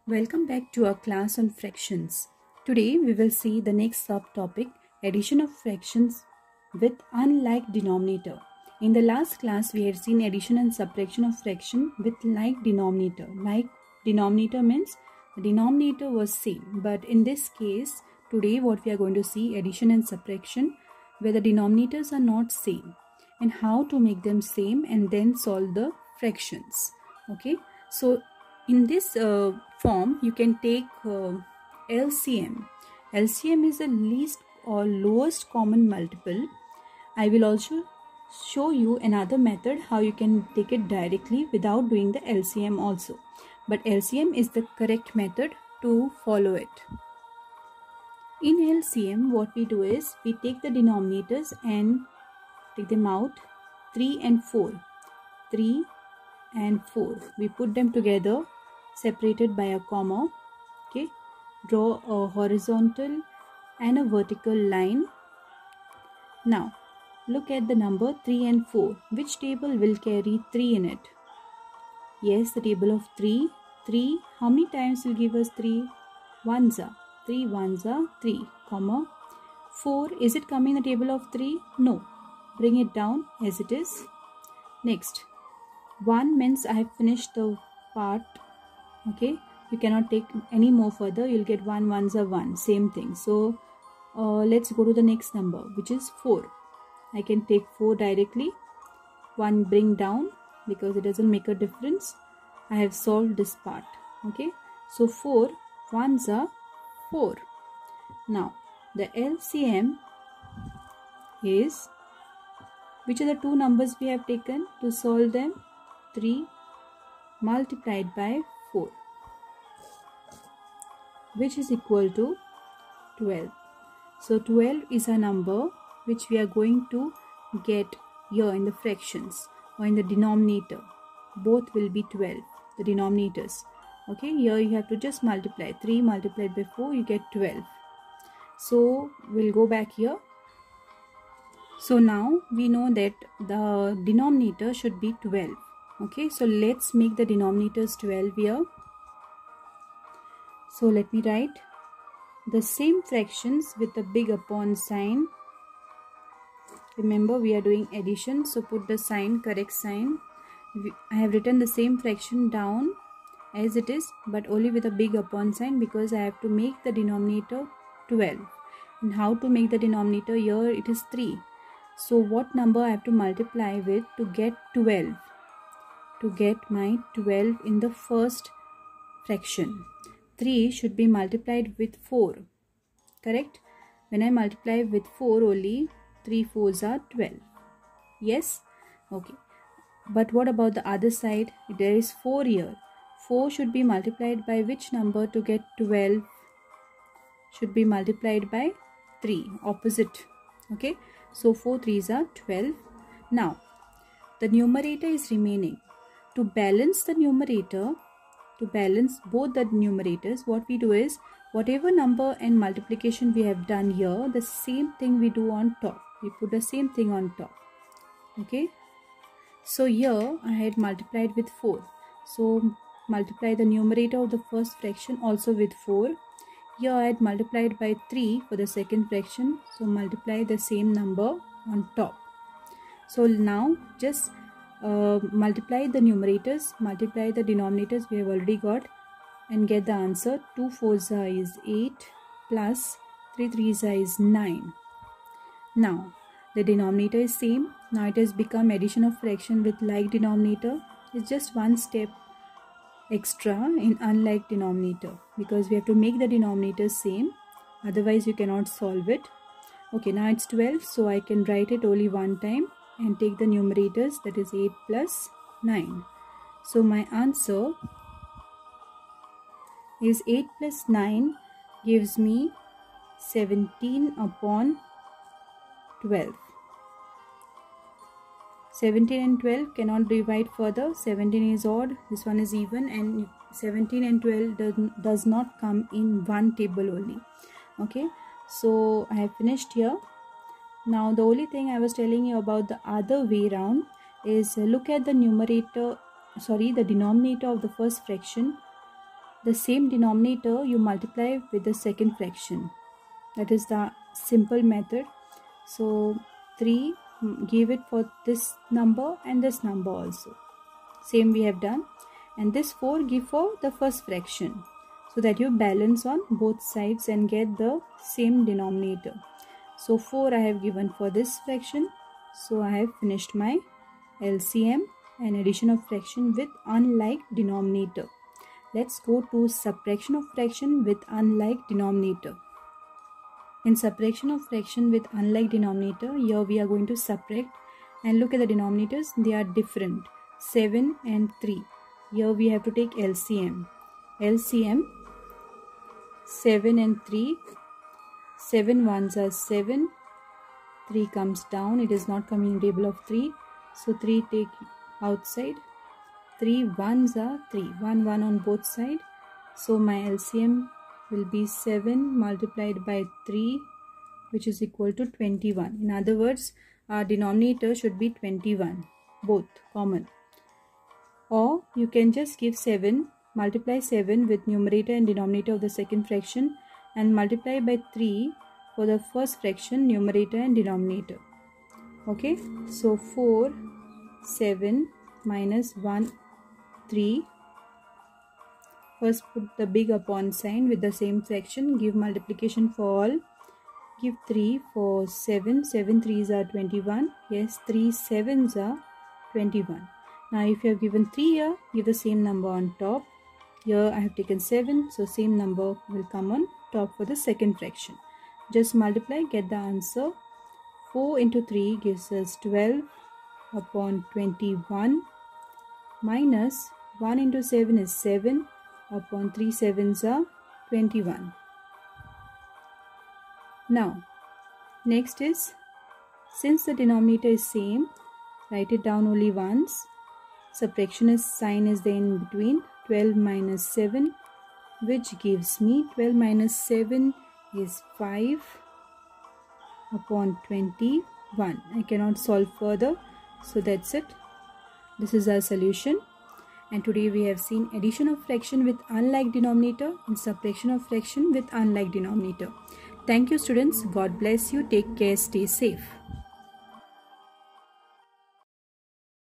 Welcome back to our class on fractions. Today we will see the next subtopic, addition of fractions with unlike denominator. In the last class we had seen addition and subtraction of fraction with like denominator. Like denominator means the denominator was same, but in this case today what we are going to see addition and subtraction where the denominators are not same and how to make them same and then solve the fractions. Okay, so in this form you can take LCM. LCM is the least or lowest common multiple. I will also show you another method how you can take it directly without doing the LCM also. But LCM is the correct method to follow it. In LCM what we do is we take the denominators and take them out, 3 and 4. 3 and 4. We put them together separated by a comma. Okay, draw a horizontal and a vertical line. Now look at the number 3 and 4. Which table will carry 3 in it? Yes, the table of 3. 3, how many times will give us 3? Ones are 3 ones are 3, comma 4. Is it coming in the table of 3? No. Bring it down as it is. Next, 1 means I have finished the part. Okay, you cannot take any more further. You'll get 1 ones are 1, same thing. So let's go to the next number, which is 4. I can take 4 directly. 1 bring down because it doesn't make a difference. I have solved this part. Okay, so 4 ones are 4. Now the LCM is, which are the two numbers we have taken to solve them? 3 multiplied by 4, which is equal to 12. So 12 is a number which we are going to get here in the fractions or in the denominator. Both will be 12, the denominators. Okay, here you have to just multiply. 3 multiplied by 4, you get 12. So we'll go back here. So now we know that the denominator should be 12. Okay, so let's make the denominators 12 here. So let me write the same fractions with a big upon sign. Remember we are doing addition, so put the sign, correct sign. I have written the same fraction down as it is, but only with a big upon sign because I have to make the denominator 12. And how to make the denominator here? It is 3. So what number I have to multiply with to get 12? To get my 12 in the first fraction. 3 should be multiplied with 4. Correct? When I multiply with 4 only, 3 4s are 12. Yes? Okay. But what about the other side? There is 4 here. 4 should be multiplied by which number to get 12? Should be multiplied by 3. Opposite. Okay. So 4 3s are 12. Now, the numerator is remaining. To balance the numerator, to balance both the numerators, what we do is, whatever number and multiplication we have done here, the same thing we do on top. We put the same thing on top. Okay. So here I had multiplied with 4. So multiply the numerator of the first fraction also with 4. Here I had multiplied by 3 for the second fraction. So multiply the same number on top. So now just multiply the numerators, multiply the denominators we have already got and get the answer. 2 4s is 8 plus 3 3s is 9. Now the denominator is same. Now it has become addition of fraction with like denominator. It's just one step extra in unlike denominator because we have to make the denominator same, otherwise you cannot solve it. Okay, now it's 12, so I can write it only one time and take the numerators, that is 8 plus 9. So my answer is 8 plus 9 gives me 17 upon 12. 17 and 12 cannot divide further. 17 is odd, this one is even, and 17 and 12 does not come in one table only. Okay, so I have finished here. Now the only thing I was telling you about the other way round is look at the denominator of the first fraction the same denominator you multiply with the second fraction. That is the simple method. So 3, give it for this number and this number also. Same we have done. And this 4 give for the first fraction, so that you balance on both sides and get the same denominator. So 4 I have given for this fraction. So I have finished my LCM and addition of fraction with unlike denominator. Let's go to subtraction of fraction with unlike denominator. In subtraction of fraction with unlike denominator, here we are going to subtract, and look at the denominators, they are different, 7 and 3. Here we have to take LCM. LCM 7 and 3. 7 ones are 7. 3 comes down. It is not coming in table of 3. So 3 take outside. 3 ones are 3. 1 1 on both sides. So my LCM will be 7 multiplied by 3, which is equal to 21. In other words, our denominator should be 21. Both common. Or you can just give 7, multiply 7 with numerator and denominator of the second fraction, and multiply by 3 for the first fraction, numerator and denominator. Okay, so 4, 7 minus 1, 3. First put the big upon sign with the same fraction, give multiplication for all. Give 3 for 7, 7 3s are 21. Yes, 3 7s are 21. Now if you have given 3 here, give the same number on top. Here I have taken 7, so same number will come on top for the second fraction. Just multiply, get the answer. 4 into 3 gives us 12 upon 21 minus 1 into 7 is 7 upon 3 7s are 21. Now next is, since the denominator is same, write it down only once. Subtraction is sign is there in between. 12 minus 7, which gives me 12 minus 7 is 5 upon 21. I cannot solve further, so that's it. This is our solution. And today we have seen addition of fraction with unlike denominator and subtraction of fraction with unlike denominator. Thank you students. God bless you. Take care. Stay safe.